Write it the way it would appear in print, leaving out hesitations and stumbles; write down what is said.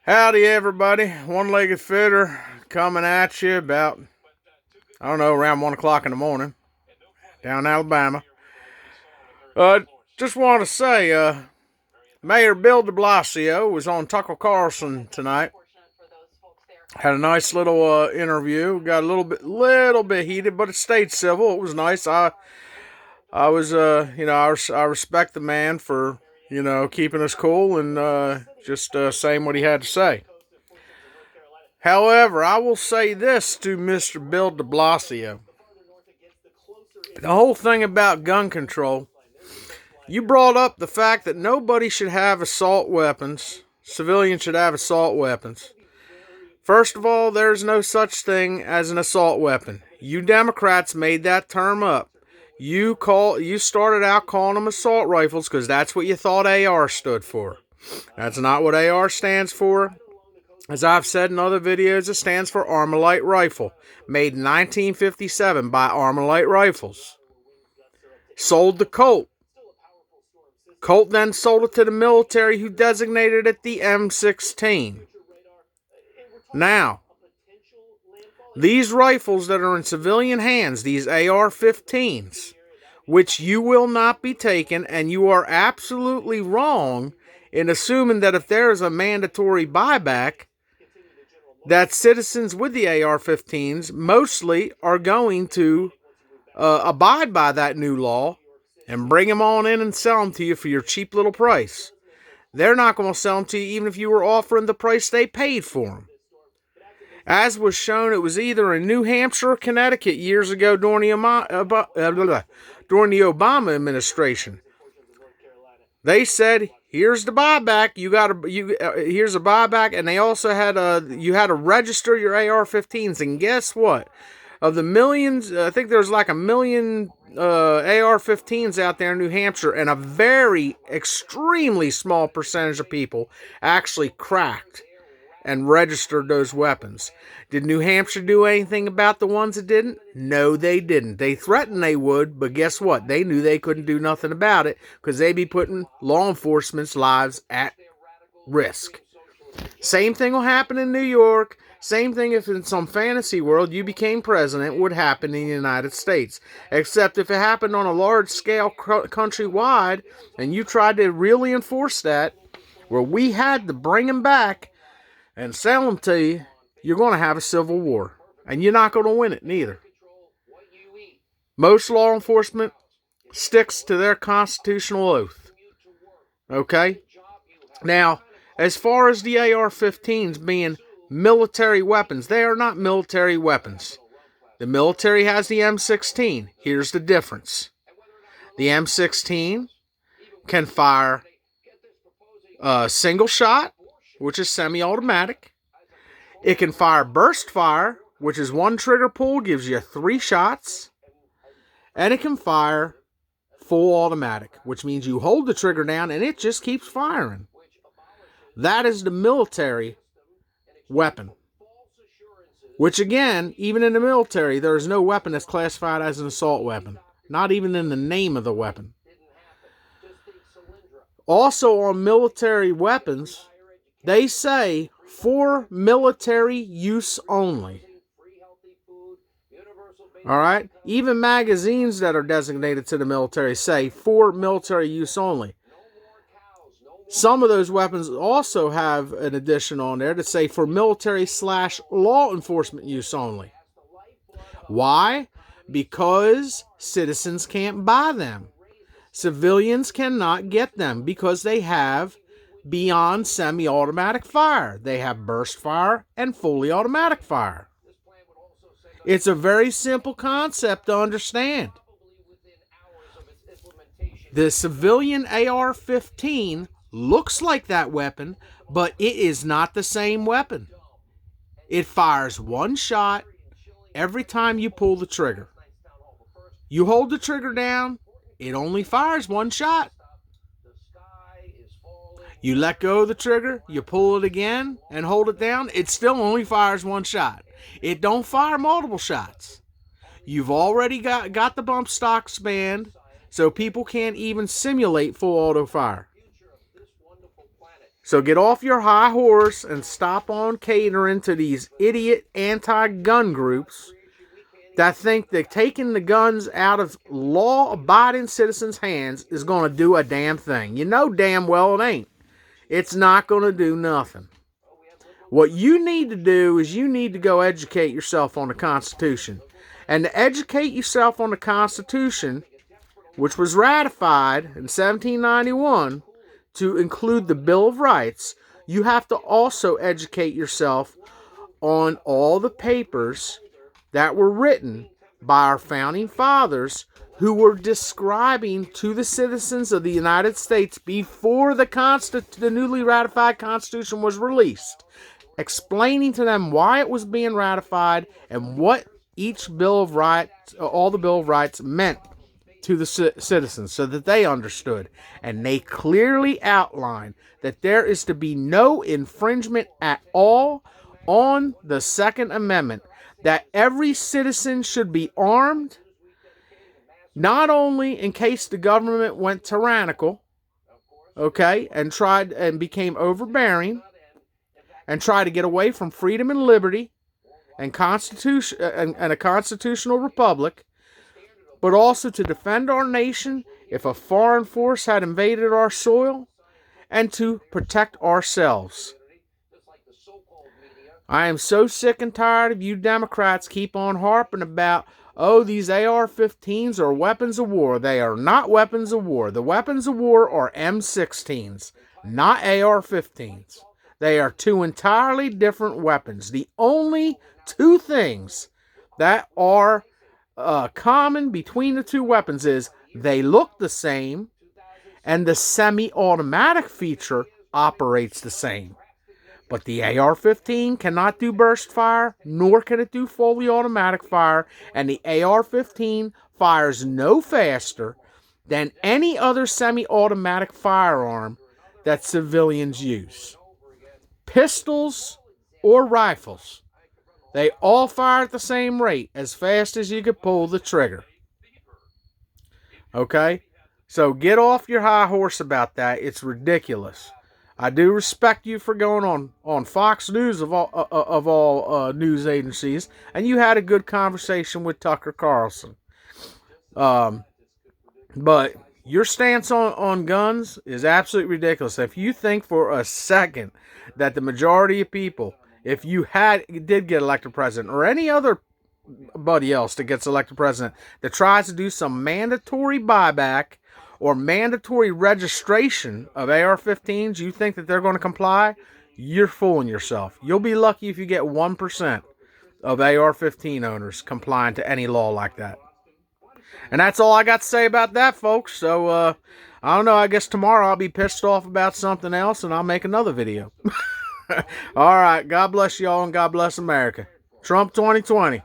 Howdy, everybody. One-legged fitter coming at you about, I don't know, around 1 o'clock in the morning down in Alabama. Just want to say, Mayor Bill de Blasio was on Tucker Carlson tonight. Had a nice little interview. Got a little bit heated, but it stayed civil. It was nice. I was, I respect the man for, keeping us cool and just saying what he had to say. However, I will say this to Mr. Bill de Blasio. The whole thing about gun control, you brought up the fact that nobody should have assault weapons. Civilians should have assault weapons. First of all, there's no such thing as an assault weapon. You Democrats made that term up. You started out calling them assault rifles because that's what you thought AR stood for. That's not what AR stands for. As I've said in other videos, it stands for Armalite Rifle, made in 1957 by Armalite Rifles. Sold to Colt. Colt then sold it to the military, who designated it the M16. Now, these rifles that are in civilian hands, these AR15s, which you will not be taken, and you are absolutely wrong in assuming that if there is a mandatory buyback, that citizens with the AR-15s mostly are going to abide by that new law and bring them on in and sell them to you for your cheap little price. They're not going to sell them to you even if you were offering the price they paid for them. As was shown, it was either in New Hampshire or Connecticut years ago during the Obama administration. They said, here's the buyback. Here's a buyback, and they also had you had to register your AR-15s. And guess what? Of the millions, I think there's like 1 million AR-15s out there in New Hampshire, and a very extremely small percentage of people actually cracked and registered those weapons. Did New Hampshire do anything about the ones that didn't? No, they didn't. They threatened they would, but guess what? They knew they couldn't do nothing about it because they'd be putting law enforcement's lives at risk. Same thing will happen in New York. Same thing if in some fantasy world you became president would happen in the United States. Except if it happened on a large scale countrywide and you tried to really enforce that, where we had to bring them back and sell them to you, you're going to have a civil war. And you're not going to win it neither. Most law enforcement sticks to their constitutional oath. Okay? Now, as far as the AR-15s being military weapons, they are not military weapons. The military has the M16. Here's the difference. The M16 can fire a single shot, which is semi-automatic. It can fire burst fire, which is one trigger pull, gives you 3 shots. And it can fire full automatic, which means you hold the trigger down and it just keeps firing. That is the military weapon. Which again, even in the military, there is no weapon that's classified as an assault weapon. Not even in the name of the weapon. Also on military weapons, they say for military use only. Alright? Even magazines that are designated to the military say for military use only. Some of those weapons also have an addition on there to say for military/law enforcement use only. Why? Because citizens can't buy them. Civilians cannot get them because they have beyond semi-automatic fire. They have burst fire and fully automatic fire. It's a very simple concept to understand. The civilian AR-15 looks like that weapon, but it is not the same weapon. It fires 1 shot every time you pull the trigger. You hold the trigger down, it only fires 1 shot. You let go of the trigger, you pull it again and hold it down, it still only fires 1 shot. It don't fire multiple shots. You've already got the bump stocks banned, so people can't even simulate full auto fire. So get off your high horse and stop on catering to these idiot anti-gun groups that think that taking the guns out of law-abiding citizens' hands is going to do a damn thing. You know damn well it ain't. It's not going to do nothing. What you need to do is you need to go educate yourself on the Constitution. And to educate yourself on the Constitution, which was ratified in 1791 to include the Bill of Rights, you have to also educate yourself on all the papers that were written by our founding fathers who were describing to the citizens of the United States before the newly ratified Constitution was released, explaining to them why it was being ratified and what each Bill of Rights, all the Bill of Rights meant to the citizens so that they understood. And they clearly outlined that there is to be no infringement at all on the Second Amendment, that every citizen should be armed, not only in case the government went tyrannical, okay, and became overbearing, and tried to get away from freedom and liberty and constitution and a constitutional republic, but also to defend our nation if a foreign force had invaded our soil, and to protect ourselves. I am so sick and tired of you Democrats keep on harping about, oh, these AR-15s are weapons of war. They are not weapons of war. The weapons of war are M16s, not AR-15s. They are two entirely different weapons. The only two things that are common between the two weapons is they look the same and the semi-automatic feature operates the same. But the AR-15 cannot do burst fire, nor can it do fully automatic fire, and the AR-15 fires no faster than any other semi-automatic firearm that civilians use. Pistols or rifles, they all fire at the same rate, as fast as you could pull the trigger. Okay? So get off your high horse about that. It's ridiculous. I do respect you for going on Fox News of all news agencies, and you had a good conversation with Tucker Carlson. But your stance on guns is absolutely ridiculous. If you think for a second that the majority of people, if you did get elected president, or any other buddy else that gets elected president that tries to do some mandatory buyback or mandatory registration of AR-15s, you think that they're going to comply? You're fooling yourself. You'll be lucky if you get 1% of AR-15 owners complying to any law like that. And that's all I got to say about that, folks. So, I don't know. I guess tomorrow I'll be pissed off about something else and I'll make another video. All right. God bless y'all and God bless America. Trump 2020.